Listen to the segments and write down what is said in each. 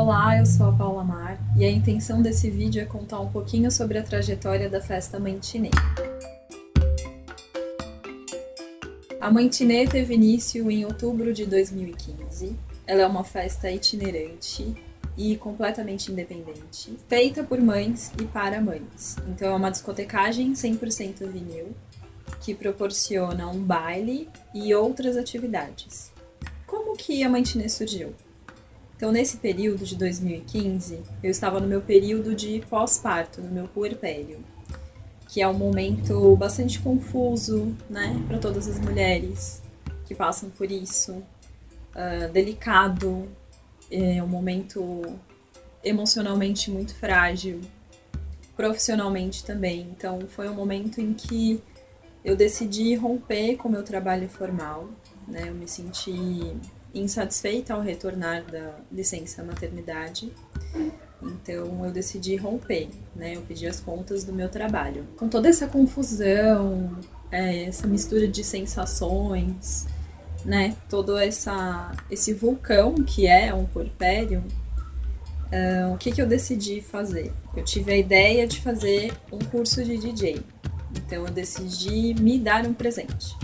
Olá, eu sou a Paula Mar e a intenção desse vídeo é contar um pouquinho sobre a trajetória da festa Mantinê. A Mantinê teve início em outubro de 2015. Ela é uma festa itinerante e completamente independente, feita por mães e para mães. Então é uma discotecagem 100% vinil, que proporciona um baile e outras atividades. Como que a Mantinê surgiu? Então, nesse período de 2015, eu estava no meu período de pós-parto, no meu puerpério, que é um momento bastante confuso, né, para todas as mulheres que passam por isso, delicado, é um momento emocionalmente muito frágil, profissionalmente também. Então, foi um momento em que eu decidi romper com o meu trabalho formal, né, eu me senti insatisfeita ao retornar da licença maternidade, então eu decidi romper, né? Eu pedi as contas do meu trabalho. Com toda essa confusão, essa mistura de sensações, né? Todo esse vulcão que é um puerpério, o que eu decidi fazer? Eu tive a ideia de fazer um curso de DJ, então eu decidi me dar um presente.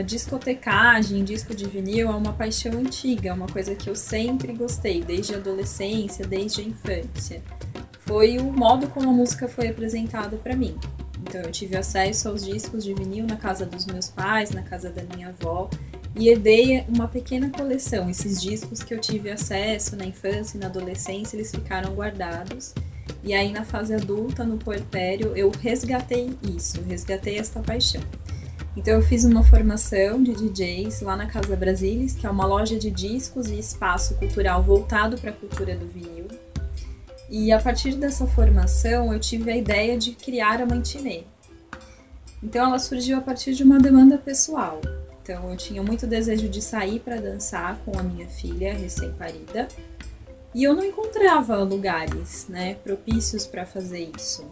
Discotecagem, disco de vinil é uma paixão antiga, é uma coisa que eu sempre gostei, desde a adolescência, desde a infância. Foi o modo como a música foi apresentada para mim. Então eu tive acesso aos discos de vinil na casa dos meus pais, na casa da minha avó, e herdei uma pequena coleção. Esses discos que eu tive acesso na infância e na adolescência, eles ficaram guardados. E aí na fase adulta, no puerpério, eu resgatei isso, resgatei esta paixão. Então eu fiz uma formação de DJs lá na Casa Brasilis, que é uma loja de discos e espaço cultural voltado para a cultura do vinil. E a partir dessa formação eu tive a ideia de criar a Mantinê. Então ela surgiu a partir de uma demanda pessoal. Então eu tinha muito desejo de sair para dançar com a minha filha recém-parida e eu não encontrava lugares, né, propícios para fazer isso.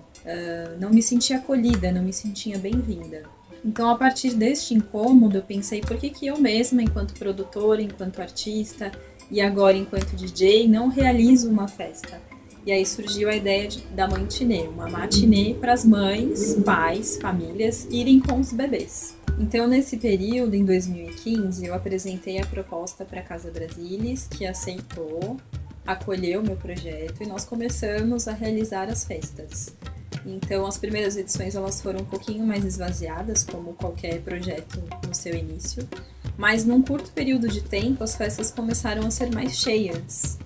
Não me sentia acolhida, não me sentia bem-vinda. Então, a partir deste incômodo, eu pensei por que eu mesma, enquanto produtora, enquanto artista e agora enquanto DJ, não realizo uma festa. E aí surgiu a ideia da Mantinê, uma matinê para as mães, pais, famílias irem com os bebês. Então, nesse período, em 2015, eu apresentei a proposta para a Casa Brasilis, que aceitou, acolheu meu projeto e nós começamos a realizar as festas. Então, as primeiras edições elas foram um pouquinho mais esvaziadas, como qualquer projeto no seu início, mas num curto período de tempo as festas começaram a ser mais cheias.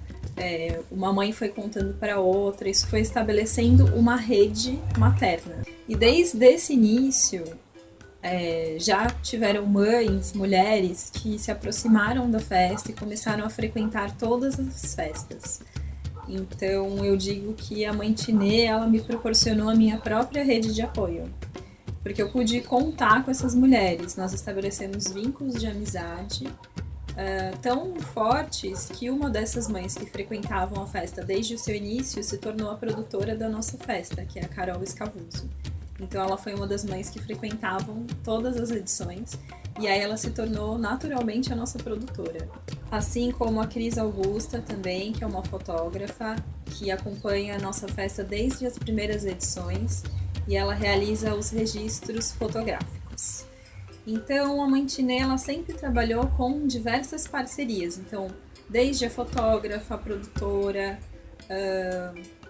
Uma mãe foi contando para outra, isso foi estabelecendo uma rede materna. E desde esse início, já tiveram mães, mulheres que se aproximaram da festa e começaram a frequentar todas as festas. Então eu digo que a Mantinê, ela me proporcionou a minha própria rede de apoio, porque eu pude contar com essas mulheres, nós estabelecemos vínculos de amizade tão fortes que uma dessas mães que frequentavam a festa desde o seu início se tornou a produtora da nossa festa, que é a Carol Escavuso. Então ela foi uma das mães que frequentavam todas as edições e aí ela se tornou naturalmente a nossa produtora. Assim como a Cris Augusta também, que é uma fotógrafa que acompanha a nossa festa desde as primeiras edições e ela realiza os registros fotográficos. Então a Mantinê ela sempre trabalhou com diversas parcerias, então desde a fotógrafa, a produtora,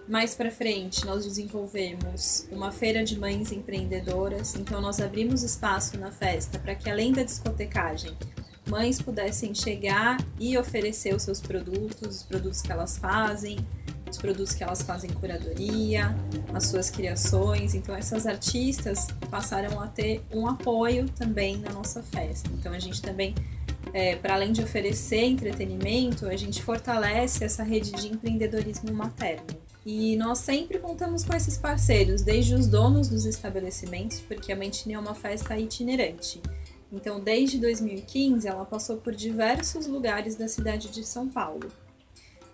mais para frente, nós desenvolvemos uma feira de mães empreendedoras, então nós abrimos espaço na festa para que, além da discotecagem, mães pudessem chegar e oferecer os seus produtos, os produtos que elas fazem, os produtos que elas fazem curadoria, as suas criações. Então essas artistas passaram a ter um apoio também na nossa festa. Então a gente também, para além de oferecer entretenimento, a gente fortalece essa rede de empreendedorismo materno. E nós sempre contamos com esses parceiros, desde os donos dos estabelecimentos, porque a Mantinê é uma festa itinerante. Então, desde 2015, ela passou por diversos lugares da cidade de São Paulo.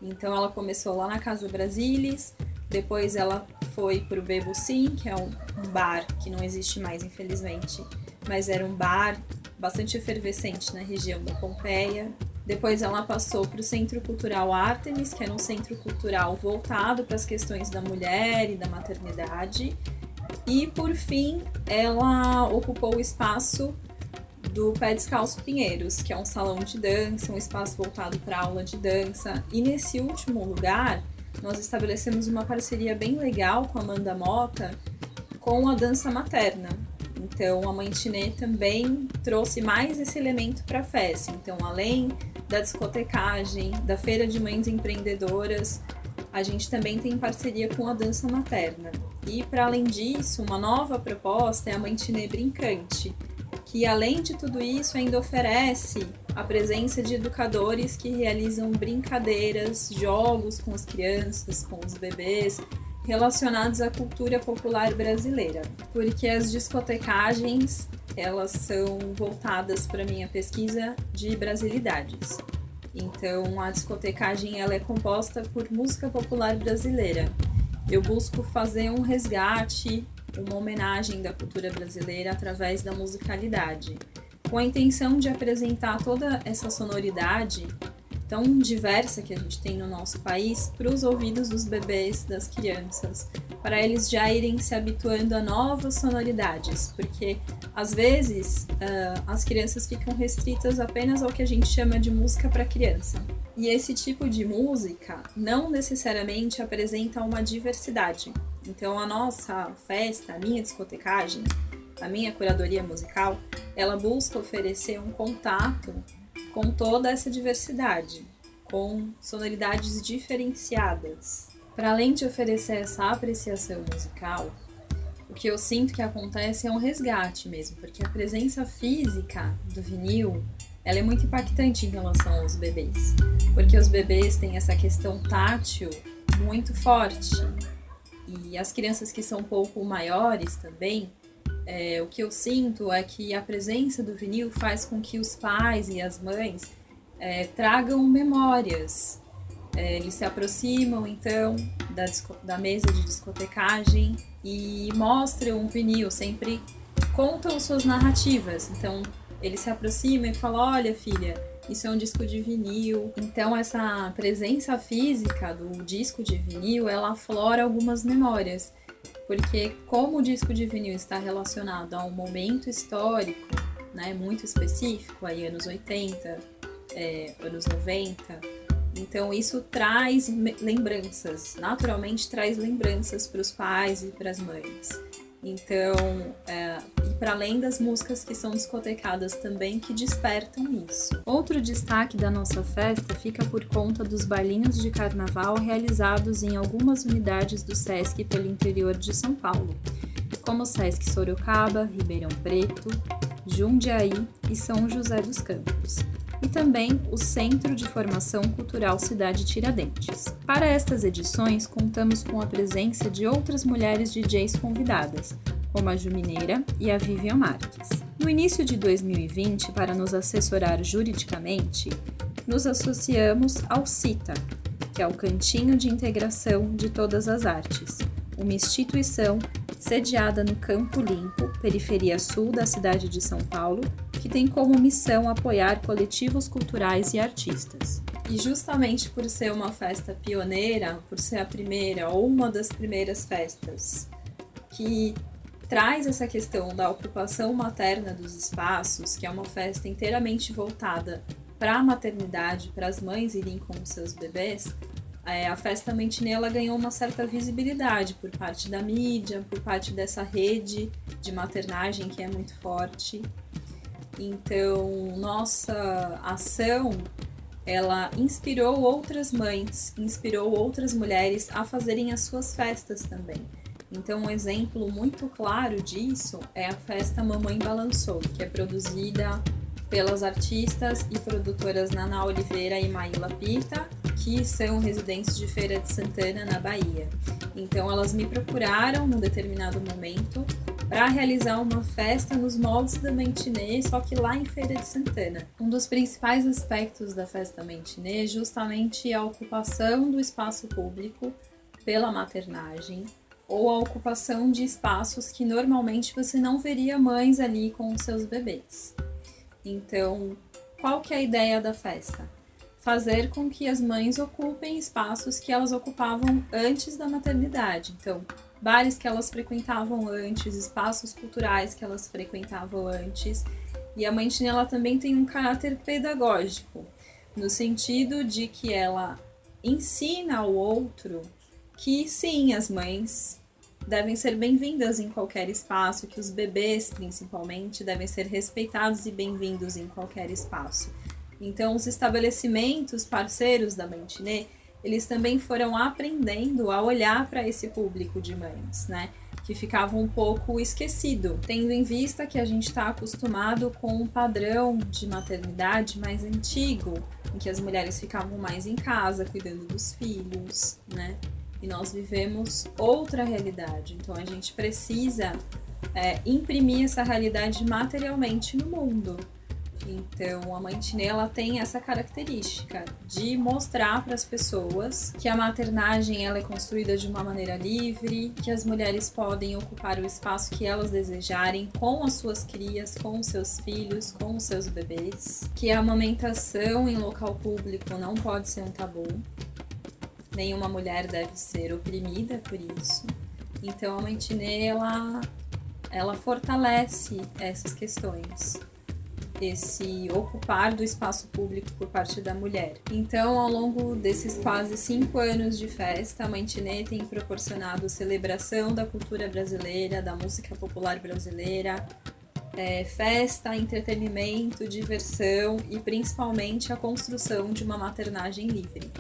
Então, ela começou lá na Casa Brasilis, depois ela foi para o Bebo Sim, que é um bar que não existe mais, infelizmente, mas era um bar bastante efervescente na região da Pompeia. Depois ela passou para o Centro Cultural Ártemis, que era um centro cultural voltado para as questões da mulher e da maternidade. E, por fim, ela ocupou o espaço do Pé Descalço Pinheiros, que é um salão de dança, um espaço voltado para aula de dança. E nesse último lugar, nós estabelecemos uma parceria bem legal com a Amanda Mota, com a dança materna. Então, a Mãe Tinê também trouxe mais esse elemento para a festa. Então, além da discotecagem, da feira de mães empreendedoras, a gente também tem parceria com a dança materna. E, para além disso, uma nova proposta é a Mãe Tinê Brincante, que, além de tudo isso, ainda oferece a presença de educadores que realizam brincadeiras, jogos com as crianças, com os bebês, relacionados à cultura popular brasileira, porque as discotecagens, elas são voltadas para a minha pesquisa de brasilidades. Então, a discotecagem ela é composta por música popular brasileira. Eu busco fazer um resgate, uma homenagem da cultura brasileira através da musicalidade, com a intenção de apresentar toda essa sonoridade tão diversa que a gente tem no nosso país para os ouvidos dos bebês, das crianças, para eles já irem se habituando a novas sonoridades, porque às vezes as crianças ficam restritas apenas ao que a gente chama de música para criança. E esse tipo de música não necessariamente apresenta uma diversidade. Então a nossa festa, a minha discotecagem, a minha curadoria musical, ela busca oferecer um contato com toda essa diversidade, com sonoridades diferenciadas. Para além de oferecer essa apreciação musical, o que eu sinto que acontece é um resgate mesmo, porque a presença física do vinil, ela é muito impactante em relação aos bebês, porque os bebês têm essa questão tátil muito forte, e as crianças que são um pouco maiores também, o que eu sinto é que a presença do vinil faz com que os pais e as mães tragam memórias. Eles se aproximam, então, da mesa de discotecagem e mostram o vinil, sempre contam suas narrativas. Então, eles se aproximam e falam, olha, filha, isso é um disco de vinil. Então, essa presença física do disco de vinil, ela aflora algumas memórias. Porque como o disco de vinil está relacionado a um momento histórico, né, muito específico, aí anos 80, anos 90, então isso traz lembranças, naturalmente traz lembranças para os pais e para as mães. Então, e para além das músicas que são discotecadas também, que despertam isso. Outro destaque da nossa festa fica por conta dos bailinhos de carnaval realizados em algumas unidades do SESC pelo interior de São Paulo, como o SESC Sorocaba, Ribeirão Preto, Jundiaí e São José dos Campos, e também o Centro de Formação Cultural Cidade Tiradentes. Para estas edições, contamos com a presença de outras mulheres DJs convidadas, como a Ju Mineira e a Vivian Marques. No início de 2020, para nos assessorar juridicamente, nos associamos ao CITA, que é o Cantinho de Integração de Todas as Artes, uma instituição sediada no Campo Limpo, periferia sul da cidade de São Paulo, que tem como missão apoiar coletivos culturais e artistas. E justamente por ser uma festa pioneira, por ser a primeira ou uma das primeiras festas que traz essa questão da ocupação materna dos espaços, que é uma festa inteiramente voltada para a maternidade, para as mães irem com os seus bebês, a festa Mãe Tinê ela ganhou uma certa visibilidade por parte da mídia, por parte dessa rede de maternagem que é muito forte. Então, nossa ação, ela inspirou outras mães, inspirou outras mulheres a fazerem as suas festas também. Então, um exemplo muito claro disso é a festa Mamãe Balançou, que é produzida pelas artistas e produtoras Naná Oliveira e Maíla Pita, que são residentes de Feira de Santana, na Bahia. Então, elas me procuraram num determinado momento para realizar uma festa nos moldes da Mãe Tinê, só que lá em Feira de Santana. Um dos principais aspectos da festa Mãe Tinê é justamente a ocupação do espaço público pela maternagem, ou a ocupação de espaços que normalmente você não veria mães ali com os seus bebês. Então, qual que é a ideia da festa? fazer com que as mães ocupem espaços que elas ocupavam antes da maternidade. Então, bares que elas frequentavam antes, espaços culturais que elas frequentavam antes. E a Mãe Tiné, ela também tem um caráter pedagógico, no sentido de que ela ensina ao outro que sim, as mães devem ser bem-vindas em qualquer espaço, que os bebês, principalmente, devem ser respeitados e bem-vindos em qualquer espaço. Então, os estabelecimentos parceiros da Mãe Tiné, eles também foram aprendendo a olhar para esse público de mães, né? Que ficava um pouco esquecido, tendo em vista que a gente está acostumado com um padrão de maternidade mais antigo, em que as mulheres ficavam mais em casa, cuidando dos filhos, né? E nós vivemos outra realidade, então a gente precisa imprimir essa realidade materialmente no mundo. Então, a Mãe Tiné, ela tem essa característica de mostrar para as pessoas que a maternagem ela é construída de uma maneira livre, que as mulheres podem ocupar o espaço que elas desejarem com as suas crias, com os seus filhos, com os seus bebês, que a amamentação em local público não pode ser um tabu, nenhuma mulher deve ser oprimida por isso. Então, a Mãe Tiné, ela fortalece essas questões, esse ocupar do espaço público por parte da mulher. Então, ao longo desses quase 5 anos de festa, a Mãe Tiné tem proporcionado celebração da cultura brasileira, da música popular brasileira, festa, entretenimento, diversão e principalmente a construção de uma maternagem livre.